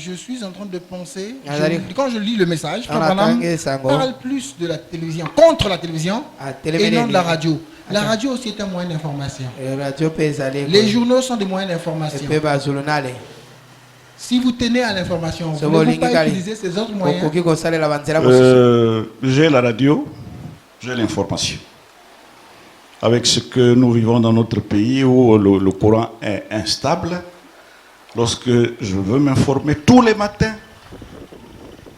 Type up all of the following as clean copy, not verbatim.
je suis en train de penser, quand je lis le message, parle plus de la télévision, contre la télévision, et non de la radio. La radio aussi est un moyen d'information. Les journaux sont des moyens d'information. Si vous tenez à l'information, vous ne pouvez pas utiliser ces autres moyens. J'ai la radio, j'ai l'information. Avec ce que nous vivons dans notre pays où le courant est instable, lorsque je veux m'informer tous les matins,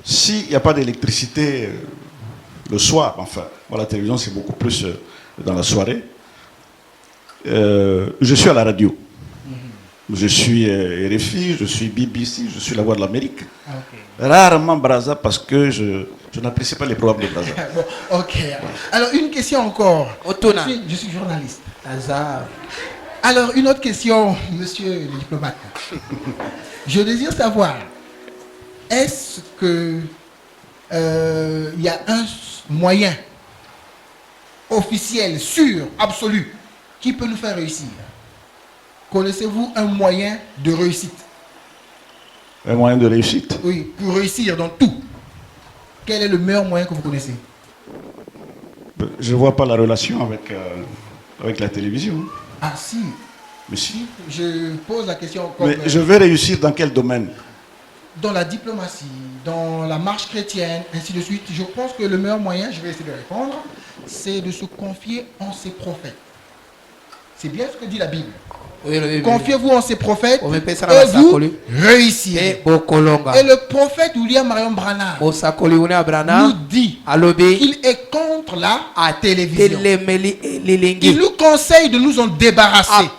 s'il n'y a pas d'électricité le soir, enfin, la télévision c'est beaucoup plus dans la soirée, je suis à la radio. Je suis RFI, je suis BBC, je suis la Voix de l'Amérique. Rarement Brazza parce que je n'apprécie pas les programmes de Brazza. Bon, ok. Alors une question encore. Je suis journaliste. Alors une autre question, monsieur le diplomate. Je désire savoir, est-ce que il y a un moyen officiel, sûr, absolu, qui peut nous faire réussir? Connaissez-vous un moyen de réussite? Un moyen de réussite? Oui, pour réussir dans tout. Quel est le meilleur moyen que vous connaissez? Je ne vois pas la relation avec la télévision. Ah si. Mais si. Je pose la question comme... Mais je veux réussir dans quel domaine? Dans la diplomatie, dans la marche chrétienne, ainsi de suite. Je pense que le meilleur moyen, je vais essayer de répondre, c'est de se confier en ses prophètes. C'est bien ce que dit la Bible. Confiez-vous en ces prophètes et vous réussirez. Et le prophète William Marion Branham nous dit qu'il est contre la télévision. Il nous conseille de nous en débarrasser.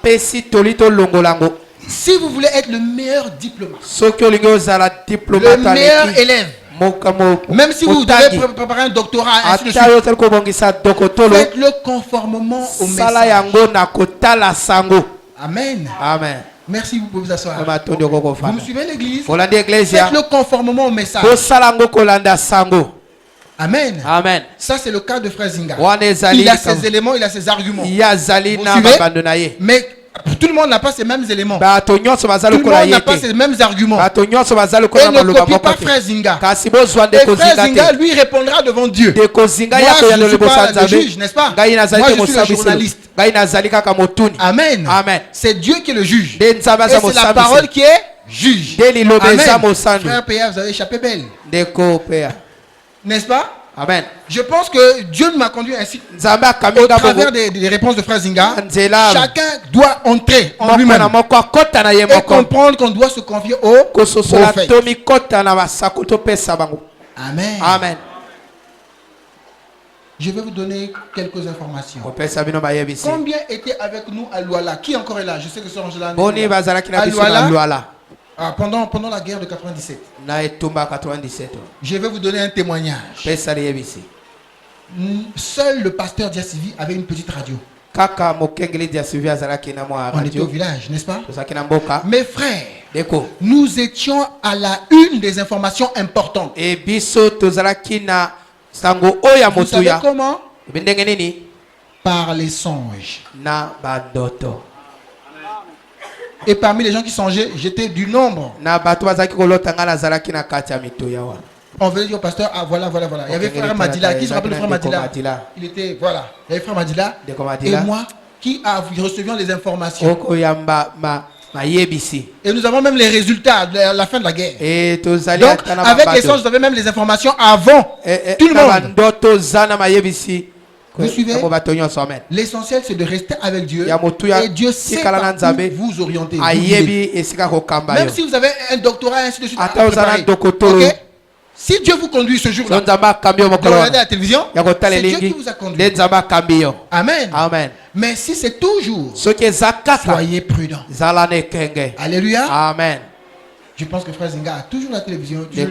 Si vous voulez être le meilleur diplomate, le meilleur élève, même si vous devez préparer un doctorat, ainsi de suite, faites-le conformément au message. Amen. Amen. Merci, vous pouvez vous asseoir. Vous me suivez l'église? Faites-le conformément au message. Amen. Amen. Ça, c'est le cas de Frère Zinga. Il a ses éléments, il a ses arguments. Vous suivez? Mais tout le monde n'a pas ces mêmes éléments. Tout le monde n'a pas ces mêmes arguments. Et ne copie pas Frère Zinga. Et Frère Zinga lui répondra devant Dieu. Moi, je ne suis pas le juge, n'est-ce pas? Moi, je suis le journaliste. Amen. Amen. C'est Dieu qui est le juge. Et c'est la parole qui est juge. Amen. Frère Péa, vous avez échappé belle. N'est-ce pas? Amen. Je pense que Dieu m'a conduit ainsi au travers des réponses de Frère Zinga. Chacun doit entrer en lui-même et comprendre qu'on doit se confier au prophète. Amen. Amen. Je vais vous donner quelques informations. Combien étaient avec nous à Luala? Qui encore est là? Je sais que c'est Angela. À Luala. Pendant la guerre de 97. Je vais vous donner un témoignage. Seul le pasteur Diasivi avait une petite radio. On était au village, n'est-ce pas? Mes frères, nous étions à la une des informations importantes. Vous savez comment? Par les songes. Et parmi les gens qui songeaient, j'étais du nombre. On veut dire au pasteur, ah voilà. Il y avait frère Madila. Qui se rappelle le frère Madila? Il était, voilà. Il y avait frère Madila. Et moi, qui recevions les informations. Et nous avons même les résultats de la fin de la guerre. Donc, avec les songes, vous avez même les informations avant tout le monde. Vous suivez? L'essentiel, c'est de rester avec Dieu. Et Dieu sait où vous orienter. Même si vous avez un doctorat, ainsi de suite. Okay? Si Dieu vous conduit ce jour-là, de regarder la télévision, c'est Dieu qui vous a conduit. Amen. Amen. Mais si c'est toujours, soyez prudents. Alléluia. Amen. Je pense que Frère Zinga a toujours la télévision. Et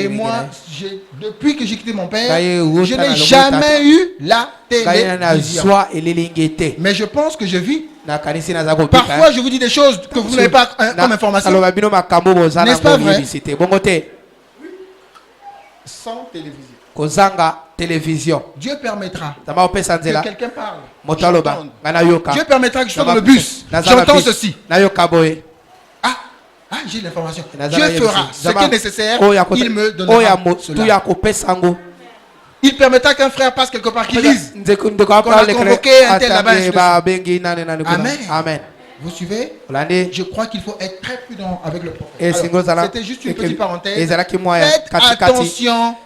moi, depuis que j'ai quitté mon père, je n'ai jamais eu la télévision. Mais je pense que je vis. Parfois, je vous dis des choses que vous n'avez pas comme information. N'est-ce pas vrai? Sans télévision. Dieu permettra que quelqu'un parle. Dieu permettra que je sois dans le bus. J'entends ceci. Ah, j'ai l'information. Nazala Dieu fera yebisi. ce qui est nécessaire. Il me Oya donnera mo tu cela. ya kopesa ngo. Il permettra qu'un frère passe quelque part, qu'il lise. Ndeko Qu'on a convoqué un tel là-bas, ainsi de ba bengi nane nane kuna. Amen. Amen. Vous suivez? Olande. Je crois qu'il faut être très prudent avec le prophète. Et singo Alors, zala. c'était juste une petite parenthèse. Ezalaki moya Faites kati kati. attention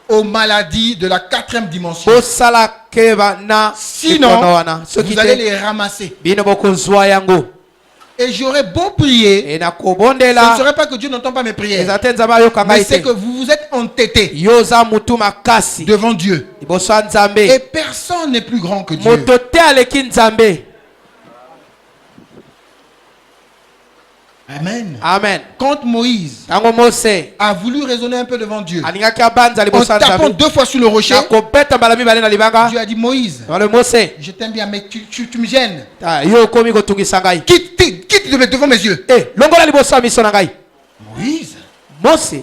aux maladies de la 4e dimension. Bosala keba na Sinon, wana. vous allez les ramasser. Bino bokozwa yango. Et j'aurais beau prier, Et na ce ne kobondela. serait pas que Dieu n'entend pas mes prières, Ezatenza ba yoka mais ngai c'est te. que vous vous êtes entêtés Yoza mutu makasi. devant Dieu. Liboso ya Nzambe. Et personne n'est plus grand que Dieu. Moto te aleki Nzambe. Amen. Amen. Quand Moïse Tango Mose a voulu raisonner un peu devant Dieu, alingaki abanza en liboso ya tapant Nzambe. 2 fois sur le rocher, Na kobeta mbala mibale na libanga. Dieu a dit, Moïse, Wale Mose. je t'aime bien, mais tu me gênes. Yo okomi kotungisa ngai. Quitte devant mes yeux. Longola liboso ya miso na ngai. Moïse, Mose.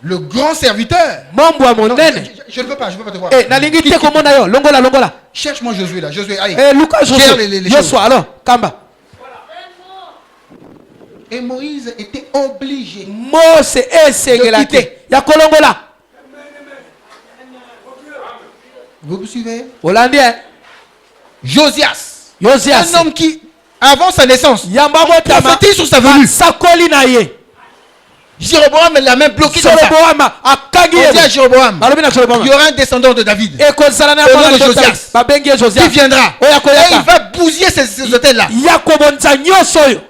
le grand serviteur. Mombo ya Non, monene. je ne veux pas te voir. Nalingi te komona yo. Longola. Cherche-moi Josué là. Josué, allez. Luka Gère les Joshua. choses. Alors, Kamba. Et Moïse était obligé. Mose esengelaki. quitter. Ya kolongola. Vous me suivez? Holandais. Josias. Josias. Un homme qui, avant sa naissance, Yambago tama. prophétise sur sa venue. Sakoli na ye. Jéroboam la main bloquée comme ça. Soloboam akagi On dit à ye. Jéroboam, Balobi na Soloboam. il y aura un descendant de David Ekozala na Au nom mwana de Josias. Josias. Babengi ye Josias. qui viendra. Oya Et koyaka. il va bousiller ces hôtels-là. Ya kobonza nyonso oyo.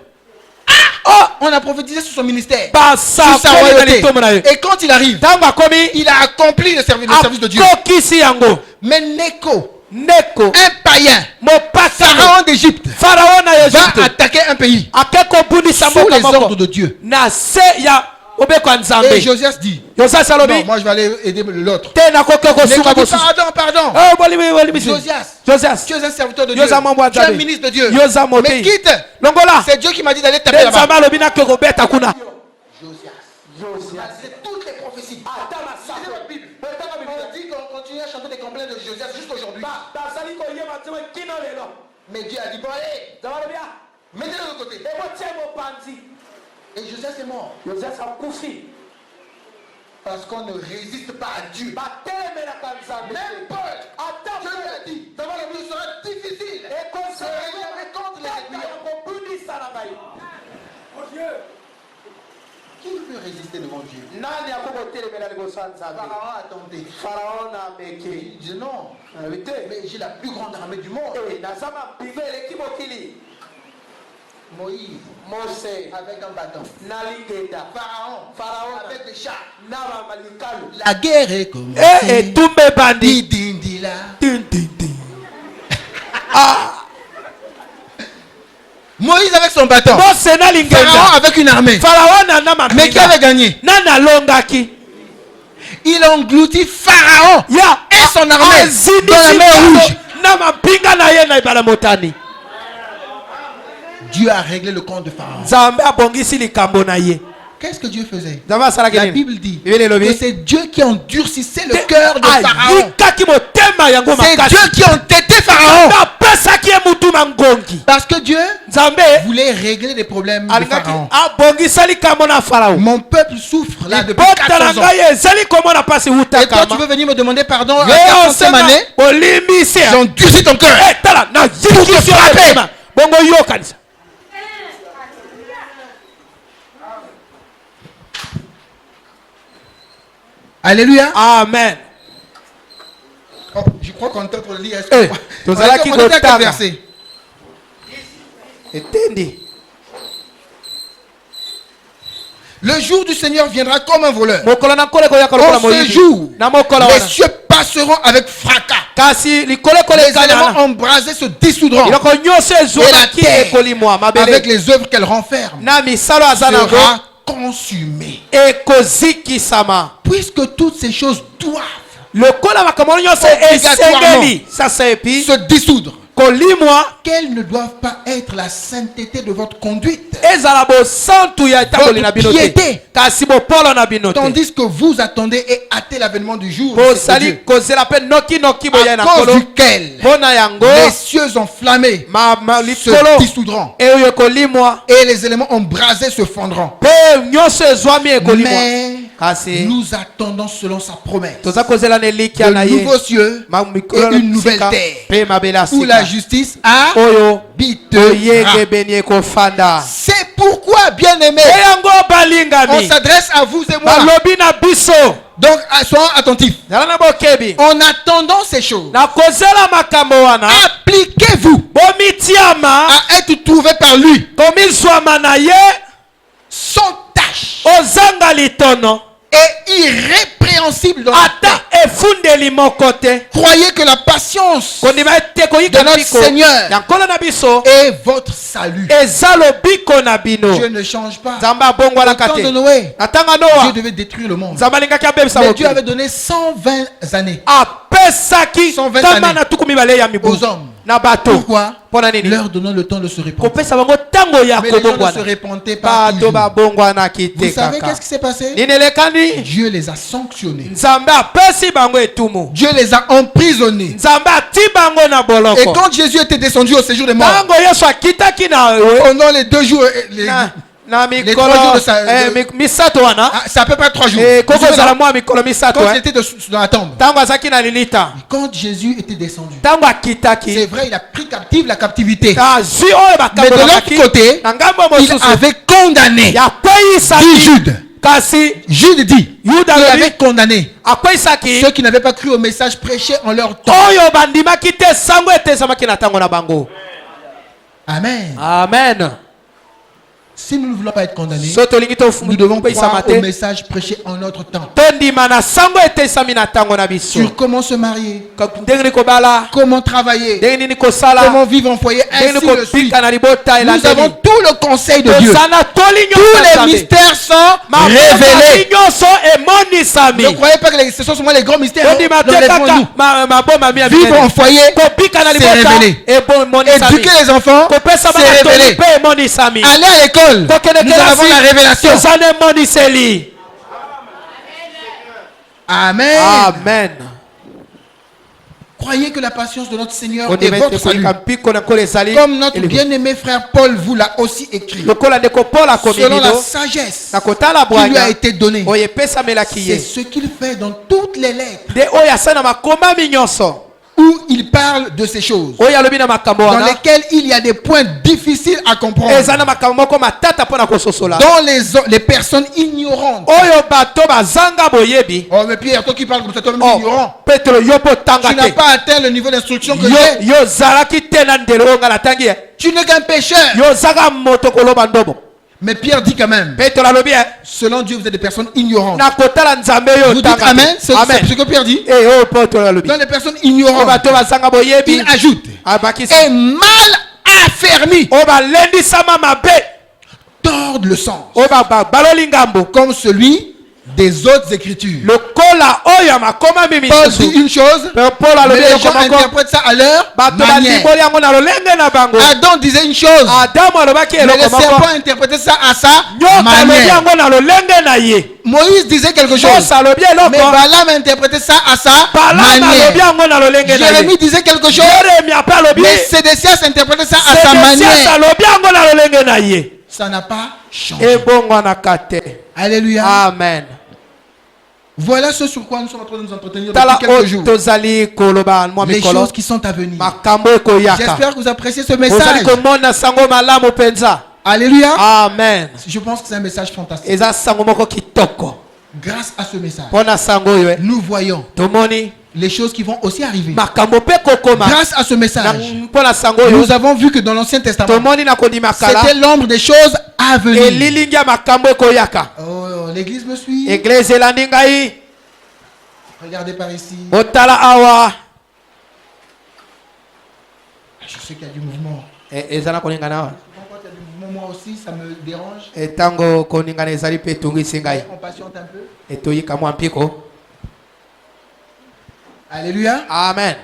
On a prophétisé sur son ministère, sur Basakoli sa na royauté. litombo na ye. Et quand il arrive, Ntango akomi. il a accompli le service de Dieu. Akokisi yango. Mais Neko, Neko. un païen, Mopasano. pharaon d'Égypte, Pharaon na va Egypte. attaquer un pays Akeko bundisa sous mboka les ordres moko. de Dieu. Na se ya obeko Et Nzambe. Josias dit, Josias non, alobi. moi je vais aller aider l'autre. Te na koke Neko kosuka dit, mosusu. pardon. Oh bolimi. Josias, Josias. tu es un serviteur de Dieu. Yoza mambo ya Tu es un Nzambe. ministre de Dieu. Yoza Mais motei. quitte. Longola. C'est Dieu qui m'a dit d'aller taper Te là-bas. Nzambe alobi na keko beta kuna. C'est toutes les prophéties. C'est votre Bible. On dit qu'on continue à chanter des complètes de Josias jusqu'aujourd'hui. Mais Dieu a dit, bon allez, mettez-le de côté. Et Josias est mort. Parce qu'on ne résiste pas à Dieu. Même Paul, Dieu lui a dit, devant la vie sera difficile. Se réveiller contre les aiguillons. Qui peut résister devant Dieu? Pharaon a tenté. Il dit non, mais j'ai la plus grande armée du monde. Moïse, avec un bâton. Pharaon, avec les chats. La guerre est commencée. Et tumbe bandi. Dindila. Moïse avec son bâton. Mose na Pharaon lingenda. avec une armée. Pharaon na na mapinga. Mais qui avait gagné? Nana longaki. Il a englouti Pharaon Ya. et son armée Azini dans la mer Rouge. Na mapinga na ye na ibala motani. Dieu a réglé le compte de Pharaon. Nzambe abongisi likambo na ye. Qu'est-ce que Dieu faisait? Nzambe asalaki La nini? Bible dit Bibele elobi. que c'est Dieu qui endurcissait le cœur de Pharaon. Ayikaki motema yango C'est makasi. Dieu qui entêtait Pharaon. Apesaki ye mutu mangongi. Parce que Dieu Nzambe voulait régler les problèmes de alingaki Pharaon. abongisa likambo na Pharaon. Mon peuple souffre là depuis Bota na 400 ans. ngai ezali komona pasi Et toi, tu utakama. veux venir me demander pardon à Yo 400e année? olimisi. J'ai endurci ton cœur. Tala na zikisi frapper. motema. Bongo yo kanisa. Alléluia. Amen. Oh, je crois qu'on est en train de lire. Eh, tozalaki On était à quel kotanga. verset? Etendi. Le jour du Seigneur viendra comme un voleur. Mokolo na kole koyaka lokola En ce moyibi. jour, Na mokolo les wana. cieux passeront avec fracas. Kasi likolo kole Les éléments kana. embrasés se dissoudront Iloko nyonso Et la ezwaki terre, ekolimwa avec mabele. les œuvres qu'elle renferme Na misalo aza nango sera consumée. ekozikisama. Puisque toutes ces choses doivent Lokola makambo nyonso Obligatoirement. esengeli. Sasa epi se dissoudre. kolimwa quelle ne doivent pas être la sainteté de votre conduite. ezala bosantu ya etamboli na bino te piété. kasi bopolo na bino te Tandis que vous attendez et hâtez l'avènement du jour de ce bozali Dieu, kozela mpe noki boya na à cause nkolo duquel mpona yango les cieux enflammés se likolo dissoudront eyo ekolimwa et les éléments embrasés se fondront. mpe nyonso ezwami ekolimwa Mais kasi nous attendons selon sa promesse toza kozela na elikya de na ye nouveaux cieux mikolo et une nouvelle sika terre mpe mabele ya où la sika justice oyo habitera. oyegebeni ekofanda C'est pourquoi, bien-aimés, eyango on balingami s'adresse à vous et moi. balobi na biso Donc, soyons attentifs. zala na bokebi En attendant ces choses, na kozela makambo wana appliquez-vous bomitiama à être trouvé par lui komizwama na ye sans tâche ozanga litono et irrépréhensible dans la ata paix. efundeli moko te Croyez que la patience kondima ete koyika de notre biko Seigneur ya nkolo na biso est votre salut. eza lobiko na bino Dieu ne change pas. nzambe Au abongwanaka temps de te Noé, na ntango Dieu noa devait détruire le monde. nzambe alingaki abebisa Mais Dieu mokili avait donné 120 années apesaki 120 ntama années na tuku mibale ya mibu aux hommes. na bato Pourquoi? mpona nini Leur donnant le temps de se répandre. kopesa bango ntango ya Mais les gens ne se kobongwana répandaient pas bato toujours. babongwanaki Vous te savez kaka qu'est-ce qui s'est passé? nini elekani Dieu les a sanctionnés. nzambe apesi bango etumu Dieu les a emprisonnés. nzambe ati bango na Et boloko quand Jésus était descendu au séjour des morts, ntango yesu akitaki na pendant les 2 jours, na mikolo 3 jours de sa- misato wana c'est à peu près 3 jours. kokozala mwa mikolo misato Quand il était dans la tombe, ntango azalaki na lilita quand Jésus était descendu, ntango c'est akitaki vrai, il a pris captive la captivité. azwi oyo Mais de l'autre bakabaki côté, na ngambo il mosusu avait condamné. Dit yakweyisaki Jude. kasi Jude dit, yuda il alobi avait condamné akweyisaki ceux qui n'avaient pas cru au message prêché en leur temps. oyo bandimaki te sango etezamaki na ntango na bango Amen. amen Si nous ne voulons pas être condamnés, so tolingi nous devons topeyisama croire au te message prêché en notre temps. tondima na sango etesami na ntango na biso Sur comment se marier, ndenge nini kobala comment travailler, ndenge nini kosala comment vivre en foyer, ndenge ainsi nini de suite. kobika na libota Nous avons elandeli tout le conseil de Dieu. tozana toli Tous nyonso ya les Nzambe. mystères sont Makambo révélés. nyonso emonisami Ne croyez pas que ce sont seulement les grands mystères. ondima te Relèvons-nous. kaka mabomami ya Vivre en minene foyer, kobika na c'est libota révélé. emonisami éduquer les enfants, kopesa c'est bana toli révélé. mpe emonisami Aller à l'école, kokende nous avons la révélation. tozana emoniseli Amen. amen Croyez que la patience de notre Seigneur est ondima votre ete salut. kolika mpiko na nkolo ezali Comme notre elingo. bien-aimé frère Paul vous l'a aussi écrit. lokola ndeko paul akomi Selon la bino sagesse na kotala qui lui a bwanya été donnée. oyo epesamelaki C'est ye ce qu'il fait dans toutes les lettres nde oyo asali na makomami nyonso où il parle de ces choses, oyo alobi na makambo dans wana lesquelles il y a des points difficiles à comprendre, eza na makambo moko matata mpo na kososola dont les personnes ignorantes. oyo bato bazanga boyebi Oh, mais Pierre, toi qui parles comme ça, toi-même oh, ignorant. petro yo mpo Tu otanga n'as te pas atteint le niveau d'instruction que yo j'ai. yo ozalaki te na ndelo oyo nga natangi ye Tu n'es qu'un pécheur. yo ozanga moto koloba ndomo Mais Pierre dit quand même, petro alobi ye selon Dieu, vous êtes des personnes ignorantes. na kotala nzambe oyo Vous dites otanga Amen, c'est amen ce que Pierre dit. Eh, oyo petro alobi Dans les personnes oyo ignorantes, bato bazanga boyebi il ajoute, abakisi et mal affermi, oyo balendisama mabe tordent le sens, oyo baloli ngambo comme celui des autres écritures. lokola oyo ya makomami Paul dit misusu une chose, paul alobi mais les eloko gens moko interprètent ça à leur bato manière. balimboli yango na lolenge na bango Adam disait une chose, adamu alobaki mais le eloko moko serpent interprétait ça à sa nyoka alobi manière. yango na lolenge na ye Moïse disait quelque chose, mose alobi eloko mais Balaam interprétait ça à sa balama alobi manière. yango na lolenge na ye Jérémie disait quelque chose, yeremia mpe alobi mais Sédécias interprétait ça à sa sedesias manière. alobi yango na lolenge na ye Ça n'a pas changé. ebongwanaka te Alléluia. amen Voilà ce sur quoi nous sommes en train de nous entretenir tala depuis quelques oyo jours. tozali koloba mwa Les mikolo choses qui sont à venir. makambo ekoyaka J'espère que vous appréciez ce ozali message. komona sango malamu mpenza Alléluia. amen Je pense que c'est un message fantastique. eza sango moko kitoko Grâce à ce message, mpo na sango oyo nous voyons tomoni les choses qui vont aussi arriver. makambo mpe kokoma Grâce à ce message, mpo na sango oyo nous avons vu que dans l'Ancien Testament, tomoni na kondima kala c'était l'ombre des choses à venir. elilingi ya makambo ekoyaka Oh, l'église me suit. eglise elandi ngai Regardez par ici. otala awa Je sais qu'il y a du mouvement. eza na koningana awa Quand il y a du mouvement, moi aussi, ça me dérange. ntango koningana ezali mpe etungisi ngai On patiente un peu. etoyika mwa mpiko Alléluia. amen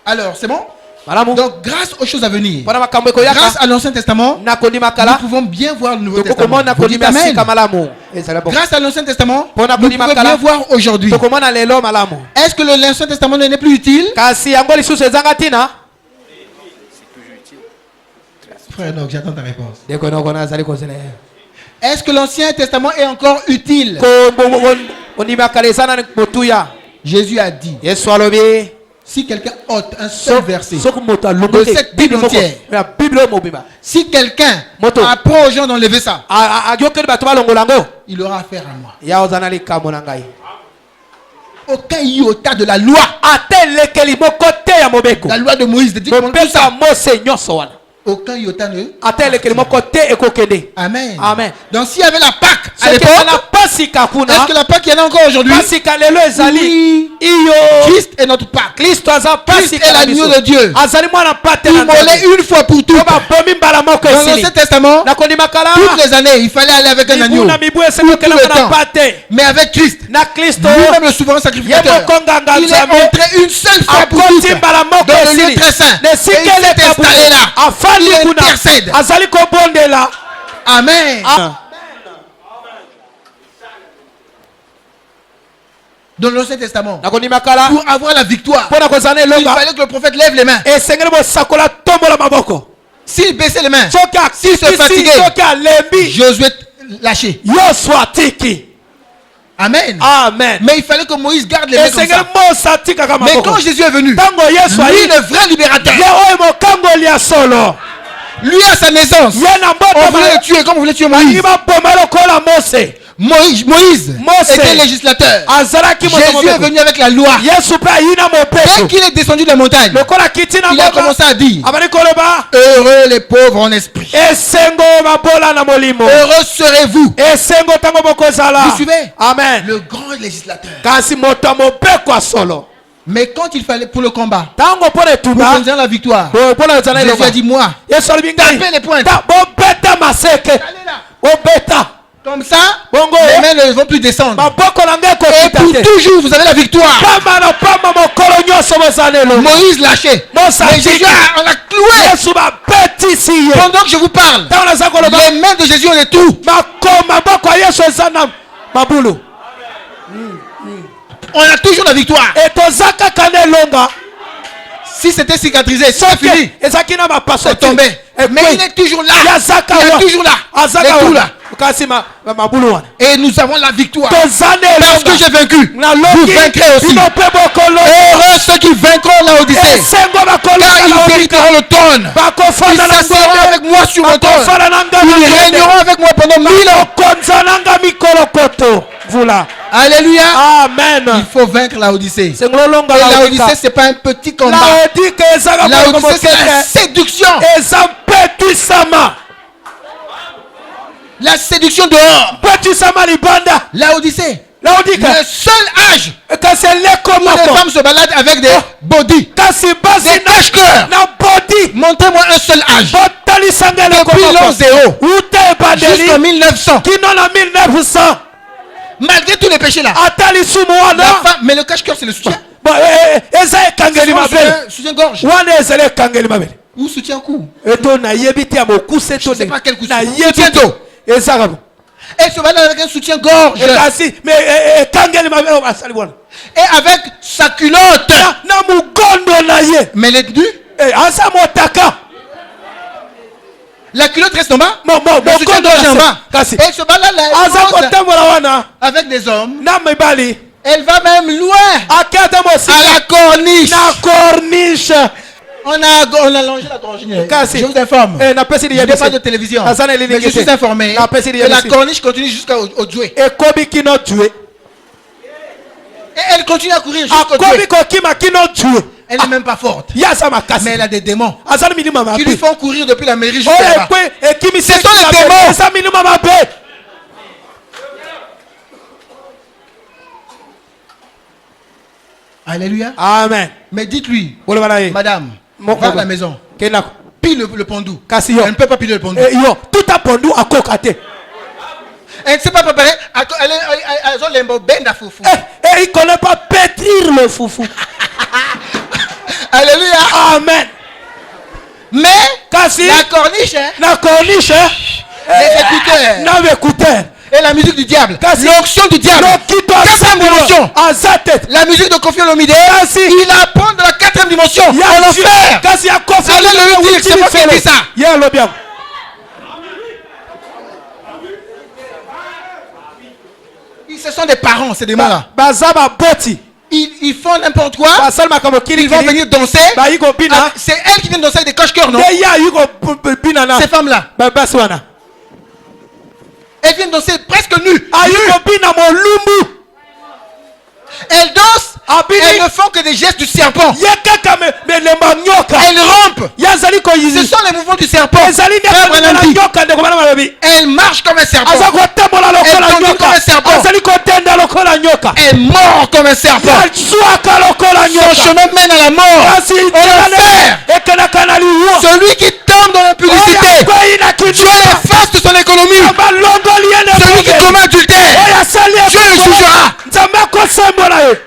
Alors, c'est bon? malamu Donc, grâce aux choses à venir, mpona makambo ekoyaka grâce à l'Ancien Testament, na kondima nous kala pouvons bien voir le Nouveau Testament. tokomona Vous dites kondima Amen. sika malamu ezala bon Grâce à l'Ancien Testament, Pona nous kondima pouvons kala. bien voir aujourd'hui. tokomona lelo malamu Est-ce que l'Ancien Testament n'est plus utile? kasi yango lisusu ezanga ntina Frère, donc j'attends ta réponse. ndeko noko nazali kozela Est-ce que l'Ancien Testament est encore utile? kondima kala eza na motuya Jésus a dit, yesu alobi si quelqu'un ôte un seul verset, soki moto alongo de te cette Bible entière, ya bible oyo mobimba si quelqu'un Moto. apprend aux gens d'enlever ça, ayokeli bato balongola yango il aura affaire à moi. ya oza na likambo na ngai Aucun iota de la loi, ate elekeli moko te ya mobeko la loi de Moïse, de dire tout mopesa ça, mose nyonso wana aucun iota ne. ate elekeli moko te ekokende Amen. Amen. Donc s'il y avait la Pâque à soki l'époque, ezala pasika kuna est-ce que la Pâque il y en a encore aujourd'hui? pasika lelo ezali Oui. iyo Christ est notre Pâque. kristo aza Christ est pasika na l'agneau biso de Dieu. azali mwana pate na Immolé une fois pour toutes. po babomi mbala moko Dans esili l'Ancien Testament, na kondima kala toutes les années, il fallait aller avec un agneau. mibu na mibu esili Tout le okelanga na temps. pate Mais avec Christ, na kristo lui-même le souverain ye sacrificateur, moko nganga il est nzambe entré une seule fois pour toutes akoti mbala moko dans le lieu esili très saint. na Et esika il s'est eleka installé là. afandi Il kuna intercède. azali kobondela Amen. Dans l'Ancien Testament, na kondima kala pour avoir la victoire, mpona kozala il elonga fallait que le prophète lève les mains. esengeli bosakola tombola maboko S'il baissait les mains, soki S'il se akitisi fatiguait, soki alembi Josué lâché. yoso atiki Amen. amen Mais il fallait que Moïse garde les mains comme esengeli ça. mose atikaka Mais maboko quand Jésus est venu, ntango yesu lui ayi le vrai libérateur, ye oyo mokangoli ya solo lui à sa naissance, ye na on mboto voulait le tuer comme on voulait tuer Moïse. ibaboma lokola mose Moïse Mose. était législateur. azalaki moto Jésus est mobeko venu avec la loi. yesu mpe ayi na Dès mopeso qu'il est descendu de la montagne, lokola kiti na il a mboka commencé à dire, abandi koloba heureux les pauvres en esprit. esengo babola na molimo Heureux serez-vous. esengo ntango bokozala Vous suivez? amen Le grand législateur. kasi moto ya mobeko ya solo Mais quand il fallait pour le combat, ntango mpona pour etumba obtenir la victoire, mpona kozala Jésus a elonga dit, moi, yesu alobi ngai tapez les pointes. bobeta maseke Allez là. bobeta Comme ça, bongo les mains ne vont plus descendre. maboko na ngai Et ekokita pour te toujours, vous avez la victoire. pamba na pamba mokolo nyonso bozala elonga Moïse lâché. Mose Mais atiki. Jésus, on l'a cloué. yesu babetisi ye Pendant que je vous parle, ntango naza koloba les mains de Jésus ont des trous. maboko ya yesu eza na mabulu On a toujours la victoire. etoza kaka na elonga Si c'était cicatrisé, c'est fini. ezalaki na mapaso C'est tombé. Mais il est toujours là. yazaka Il est toujours là. azaka Les trous là. kasi mabulu wana Et nous avons la victoire. toza na Parce que elonga j'ai vaincu. Vous naloki vaincrez aussi. bino mpe bokolo Heureux ceux qui vaincront la Odyssée. esengo Car ils bakolo hériteront le trône. Ils bakofanda na s'asseront avec moi sur le trône. bakofanda na nga Ils na régneront avec moi pendant 1000 ans. bakonza na nga mikolo koto vula Alléluia. amen Il faut vaincre la Odyssée. sengolo longa Et la laodika Odyssée, c'est pas un petit combat. laodika ezaka La koloko Odyssée, c'est la mokete séduction. eza mpetisama La séduction dehors. mpetisama libanda La Odyssée. laodika Le seul âge kasi eleko où les moko femmes se baladent avec des body. kasi basi Des cache-cœurs. na bodi Montrez-moi un seul âge. botalisanga eleko Depuis l'an moko zéro uta ebandeli jusqu'en 1900. kino na 1900 Malgré tous les péchés là. ata lisumu La wana femme, mais le cache-cœur, c'est le soutien. eza ekangeli mabele Soutien-gorge. wana ezali ekangeli mabele Ou soutien-cou. eto nayebi te ya mokuse to Je sais pas quel coup. nayebi Soutien-dos. te ezaka bo Elle se balade avec un soutien-gorge. kasi me ekangeli mabele oyo basali wana Et avec sa culotte. na mogondo na ye Mais elle est nue. aza motaka La culotte reste en bas. Le mogondo soutien-gorge est en bas. kasi Et elle se balade là. elle aza monte kotambola wana avec des hommes. na mibali Elle va même loin. akata À mosika la corniche. na corniche On a longé la corniche. Kasi. Je vous informe. napesi Je n'ai pas de télévision. Mais je suis informé que la corniche continue jusqu'au jouet. ekomi kino tue Et elle continue à courir jusqu'au akomi jouet. kokima kino tue Elle n'est même pas forte. ye aza makasi Mais elle a des démons aza na milimo qui lui mabe font courir depuis la mairie jusqu'à oyo là-bas. ekwe ekimisi Ce sont les démons. eza milimo mabe Alléluia. amen Mais dites-lui, oloba na ye madame, Mon va à problème. la maison. kendako Pile le pendou. kasi yo Elle ne peut pas piler le pendou. yo tout apondu akoka te Elle ne s'est pas préparée. Elles ont les mots ben d'affoufou. et il connaît pas pétrir le foufou Alléluia. amen Mais kasi la corniche, hein, na corniche les écouteurs na vekuter et la musique du diable, Kasi- l'onction du diable, lokito quatrième dimension, aza tete la musique de Kofi Olomide, Kasi- il apprend de la quatrième dimension, ya en enfer. kasi ya kofi Allez le dire, c'est moi qui ai dit ça. ya alobi yango Ce sont des parents, ces démons-là. baza baboti Ils font n'importe quoi. basali makambo Ils vont venir danser. bayi kobina Ah, c'est elles qui viennent danser avec des cache-cœurs, non? nde ye ayi kobina na Ces femmes-là. basi wana Elles viennent danser presque nues. ayi kobina molumbu Elles dansent. Abini. Elles ne font que des gestes du serpent. ye kaka melemba nyoka Elles rampent. ye azali Ce koyizi sont les mouvements du serpent. ezali Frère Branham nde dit, nyoka ndeko bana malobi elles marchent comme un serpent. aza kotambola lokola Elle tendit nyoka comme un serpent. azali kotenda lokola nyoka Elles mordent comme un serpent. azwaka lokola Son nyoka chemin mène à la mort. kasi En enfer. ekelaka na liwa Celui qui tombe dans l'impudicité, oyo na Dieu kiduka efface de son économie. balongoli ye na Celui qui bobe. commet adultère, oyo asali Dieu le jugera. nzambe akosembola ye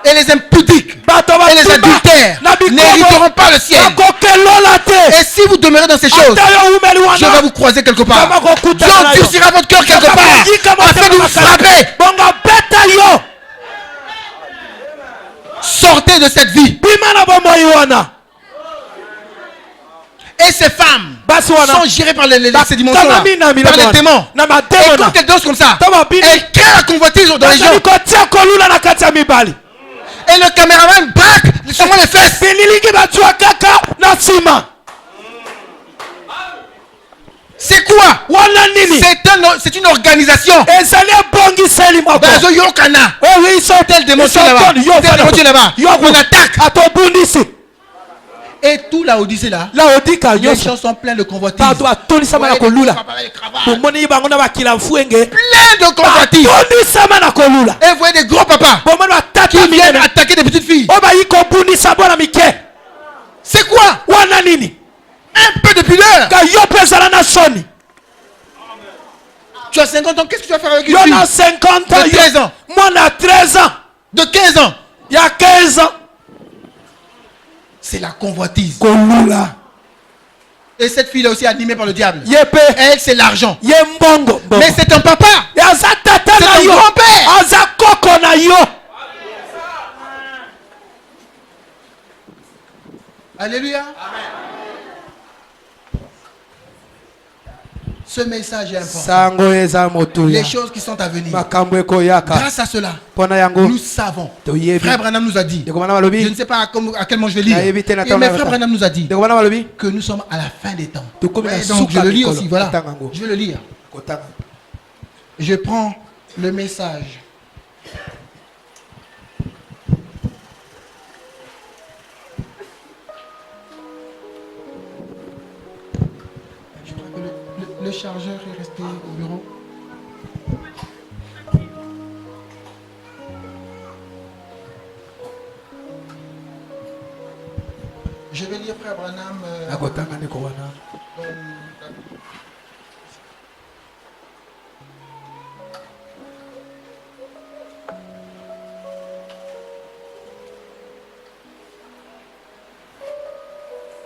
Et les impudiques bato et les adultères na n'hériteront pas le ciel. akokelola te Et si vous demeurez dans ces choses, ata yo umeli je vais wana vous croiser quelque part. Kama kokuta Dieu na yo. endurcira votre cœur quelque part afin de vous frapper. bongo beta yo Sortez de cette vie. bima na bomoi wana Et ces femmes basi wana sont gérées par ces dimensions-là, Bakangami na par miloko les wana. démons. na Et mademo quand elles dansent comme ça, Tama bini. elles créent la convoitise dans les gens. bazali kotia kolula na kati ya mibali Et le caméraman braque seulement les fesses. bililingi bazwa kaka na nsima C'est quoi? wana nini C'est une organisation. ezali ebongiseli moko Bazo Yokana. oyo iso Tel démontion là-bas. Tel démontion là-bas. On attaque. atobundisi Et tout la Odyssée là, laodika les nyonso gens sont pleins de convoitises. bato atonisama na Ouais, kolula les cravates. bomoni bango na bakila fuenge Plein de convoitises. atonisama na kolula Et vous voyez des gros papas bomoni batata qui viennent minene attaquer des petites filles. oyo bayi kobundisa bwana mike C'est quoi? wana nini Un peu de pudeur. ka yo mpe ezala na soni Tu as 50 ans, qu'est-ce que tu vas faire avec une yo fille na 50 ans de 13 ans, mwana ya 13 ans de 15 ans? ya 15 ans C'est la convoitise. kolula Et cette fille est aussi animée par le diable. ye mpe Elle, c'est l'argent. ye mbongo Mais c'est un papa. e aza tata C'est na un yo grand-père. aza koko na yo Alléluia. Ce message est important. sango eza motuya Les choses qui sont à venir. makambo ekoyaka Grâce à cela, mpona yango nous savons. toyebi Frère Branham nous a dit. ndeko bana Je balobi ne sais pas à quel moment je vais lire. Na éviter la Mais temps, Frère Branham nous a dit ndeko bana balobi que nous sommes à la fin des temps. Tout comme Ouais, la donc je soupe le à lis Nicolo. aussi, voilà. Tangango. Je vais le lire. kotanga Je prends le message. Je crois que le chargeur est resté au bureau. Je vais lire Frère Branham. nakotanga ndeko wana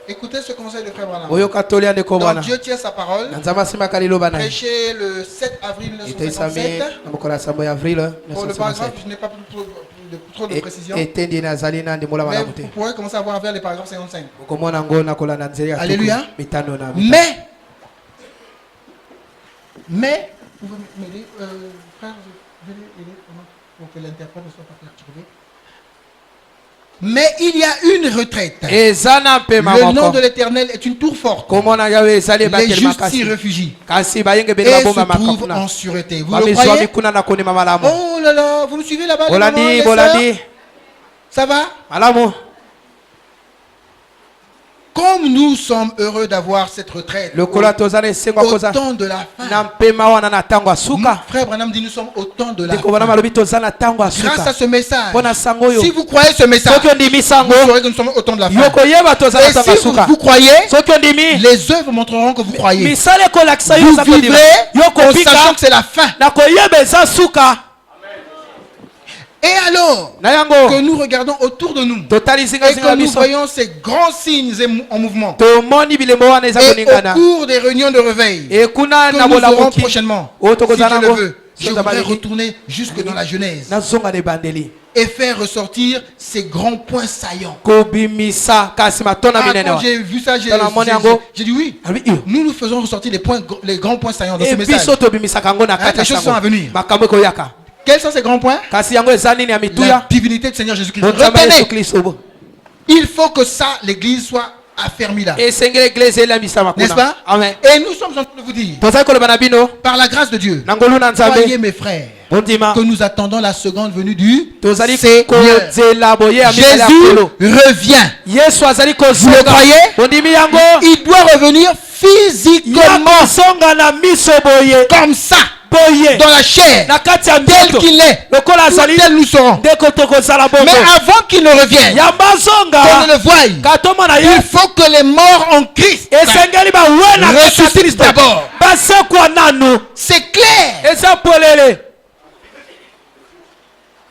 Écoutez ce conseil de Frère Branham. oyoka tolia ndeko Donc wana Dieu tient sa parole. na nzambe asimaka liloba na ye Prêché le 7 avril etoisami 1957. na mokolo ya sambo ya avril Pour le paragraphe, 1957 je n'ai pas trop de précision. etendi nazali na ndimbola Mais malamu vous te pourrez commencer à voir vers les paragraphes 55. okomona yango nakolanda nzela ya Alléluia. tuku mitano na Mais, vous pouvez m'aider, frère, venez aider pour que l'interprète ne soit pas perturbé. Mais il y a une retraite. eza na mpema Le nom moko de l'Éternel est une tour forte. komona yawe ezali Les ebakeli justes s'y makasi réfugient kasi bayenge et bene se baboma trouvent makafuna en sûreté. Vous le bamizwa croyez? mikuna na konima malamu Oh là là, vous me suivez là-bas les mamans, bolandi les bolandi sœurs? Ça va? malamu Comme nous sommes heureux d'avoir cette retraite lokola toza na esengo au koza temps de la na fin. mpema wana na ntango ya suka Frère Branham dit nous sommes au temps de la ndeko bana fin. malobi toza na ntango ya Grâce à suka ce message, mpo na sango oyo si vous croyez ce message, soki ondimi sango vous saurez que nous sommes au temps de la fin. yokoyeba toza na Et ntango ya si vous, suka vous croyez, soki ondimi les œuvres montreront que vous croyez. misala ekolakisa yo Vous oza kondima vivrez yo en sachant kobika que c'est la fin. na koyeba eza suka Et alors na yango que nous regardons autour de nous totali et zingazinga que nous biso voyons ces grands signes en mouvement, tomoni bilembo wana eza et koningana au cours des réunions de réveil ekuna que na nous aurons bolamuki prochainement, oyo si tokozala Dieu le nango veut, je soki voudrais balingi retourner jusque dans la Genèse nazonga na ebandeli et faire ressortir ces grands points saillants. kobimisa kasi matona Ah, minene quand wa j'ai vu ça, Dans la monnaie yango. j'ai dit oui. Alobi, iyo. Nous faisons ressortir les grands points saillants dans ce e message. biso tobimisaka yango na kati les choses sont à venir. makambo ekoyaka Quels sont ces grands points? kasi yango eza nini ya La mituya divinité du Seigneur Jésus-Christ. bonzambe yesu Retenez, kristo il faut que ça, l'église soit affermie là. esengeli eglise elambisama N'est-ce kuna pas? amen Et nous sommes en train de vous dire, tozali koloba na bino par la grâce de Dieu, na ngolu na croyez nzambe mes frères, bondima que nous attendons la seconde venue du tozali Seigneur. kozela boye ya mibale ya Jésus kolo revient. yesu azali Vous le kozonga croyez? bondimi yango Il doit revenir physiquement, yakozonga na miso boye comme ça, boye dans la chair, na kati ya tel ndoto qu'il est, lokola azali tel nous serons. ndeko tokozala bongo Mais avant qu'il ne revienne, yamba qu'on azonga ne le voie, katomona il ye faut que les morts en Christ esengeli bawe na kati ya ressuscitent kristo d'abord. basekwa nanu C'est clair. eza polele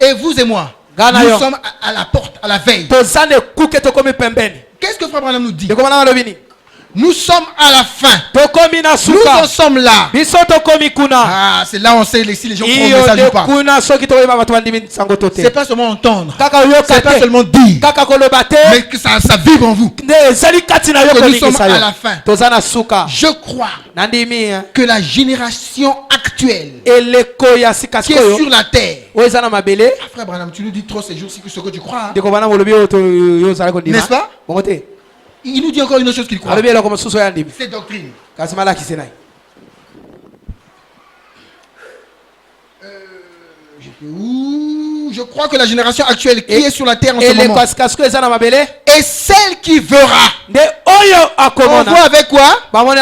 Et vous et moi, Gana nous yo. sommes à la porte, à la veille. toza na ekuke tokomi pembeni Qu'est-ce que Frère Branham nous dit? ndeko bana balobi nini Nous sommes à la fin. tokomi na Nous suka en sommes là. biso tokomi kuna Ah, c'est là où on sait si les gens croient au iyo message nde ou pas. kuna soki tokoyeba bato bandimi sango to C'est te pas seulement entendre. kaka oyoka C'est pas te seulement dire. kaka koloba te Mais que ça vibre en vous. nde ezali kati na yo Que nous sommes kolingisa à yo la fin. toza na suka Je crois nandimi que la génération actuelle eleko ya qui sikasiko est oyo sur la terre. oyo eza na mabele Ah, Frère Branham, tu nous dis trop ces jours-ci que ce que tu crois. Hein. ndeko bana molobi oyo yo ozali kondima N'est-ce pas? bongo te Il nous dit encore une autre chose qu'il croit. alobi eloko mosusu oyo andimi C'est doctrine. kasi malakisi na ye Ouh, je crois que la génération actuelle qui est sur la terre en ce eleko moment ya sikasiko eza na mabele est celle qui verra. nde oyo On akomona voit avec quoi? bamoni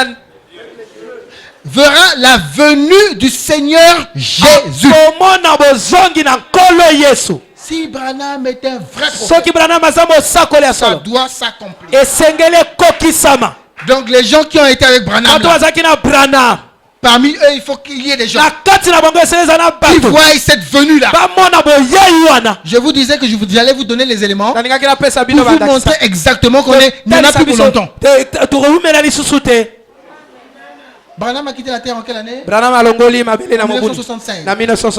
Verra la venue du Seigneur Jésus. akomona bozongi na nkolo yesu Si Branham est un vrai prophète, soki branam aza mosakoli ya ça solo doit s'accomplir. esengeli ekokisama Donc les gens qui ont été avec Branham, bato là, bazalaki na branam parmi eux, il faut qu'il y ait des gens na kati na bango esengeli eza na qui bato voient cette venue-là. bamona boyei wana Je vous disais que j'allais vous donner les éléments nalingaki napesa pour bino vous montrer exactement qu'on est, il n'y en a plus pour longtemps. tokoumela lisusu te Branham a quitté la terre en quelle année? branam alongoli mabele na En mobulu 1965. na Aujourd'hui, ça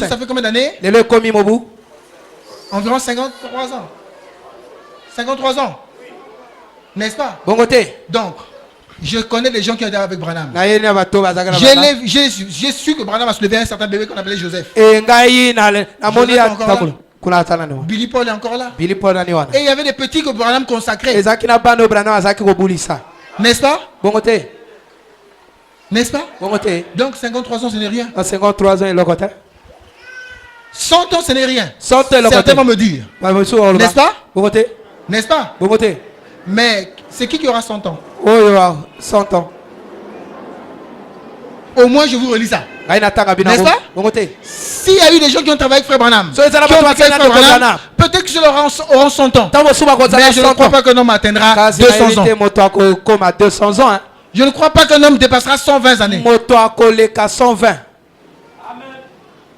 1965 fait combien d'années? lelo ekomi mobu Environ 53 ans. 53 ans. N'est-ce pas? bongo te Donc, je connais des gens qui ont été avec Branham. nayeli na bato bazalaki na Branham. J'ai su que Branham a soulevé un certain bébé qu'on appelait Joseph. ngai namoni Joseph encore takolo kuna atala ne wa Billy Paul est encore là. bili mpo nani wana Et il y avait des petits que Branham consacrait. ezalaki na bana oyo branam azalaki kobulisa N'est-ce pas? bongo te N'est-ce pas? bongo te Donc 53 ans, ce n'est rien. na 53 ans eloko te 100 ans, ce n'est rien. 100 ans eloko te Certains vont me dire. mosusu oloba N'est-ce pas? bongo te N'est-ce pas? bongo te Mais c'est qui aura 100 ans? oyo 100 ans Au moins, je vous relis ça. ngai natanga bino N'est-ce pas? bongo te S'il y a eu des gens qui ont travaillé avec Frère Branham, So, ils ont qui ont pas travaillé avec travaillé Frère avec Branham, peut-être qu'ils auront 100 ans. ntango mosusu bakozala Mais je ne 100 crois ans pas qu'un homme atteindra kasi 200 nayebi ans. te moto akokoma 200 ans hein. Je ne crois pas qu'un homme dépassera 120 années. moto akoleka 120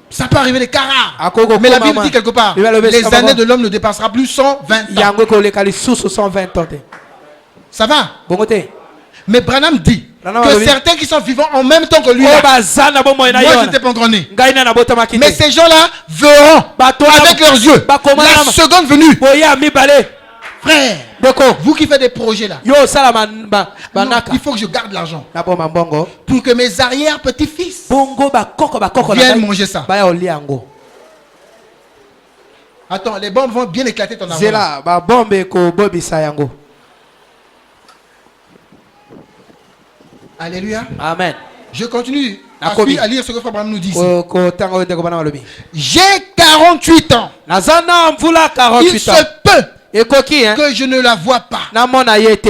Ça peut arriver des cas rares. Akoko Mais la koma Bible dit quelque part, Bible le les kama années mo. de l'homme ne dépassera plus 120 ans. yango ekoleka lisusu 120 ans te Ça va? bongo te Mais Branham dit Branham que alobi. certains qui sont vivants en même temps que lui, oyo là, baza na bomoi na moi ye je wana n'étais pas encore né. ngai na nabotamaki Mais te ces gens-là verront Bato avec leurs yeux bakoma la na- seconde venue. boya mibale Frère, ndeko vous qui faites des projets là, yo osala non, banaka il faut que je garde l'argent na boma mbongo pour que mes arrière-petits-fils bongo bakoko na viennent ngai manger ça. baya olia yango Attends, les bombes vont bien éclater ton argent. zela babombe ekobobisa yango Alléluia. amen Je continue à, Nakobi. à lire ce que Frère Branham nous dit ici. kotanga oyo ndeko bana balobi J'ai 48 ans. naza na mvula Il 48 se ans peut ekoki hein que je ne la vois pas. namona ye te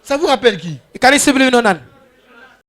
Ça vous rappelle qui? ekanisi bino nani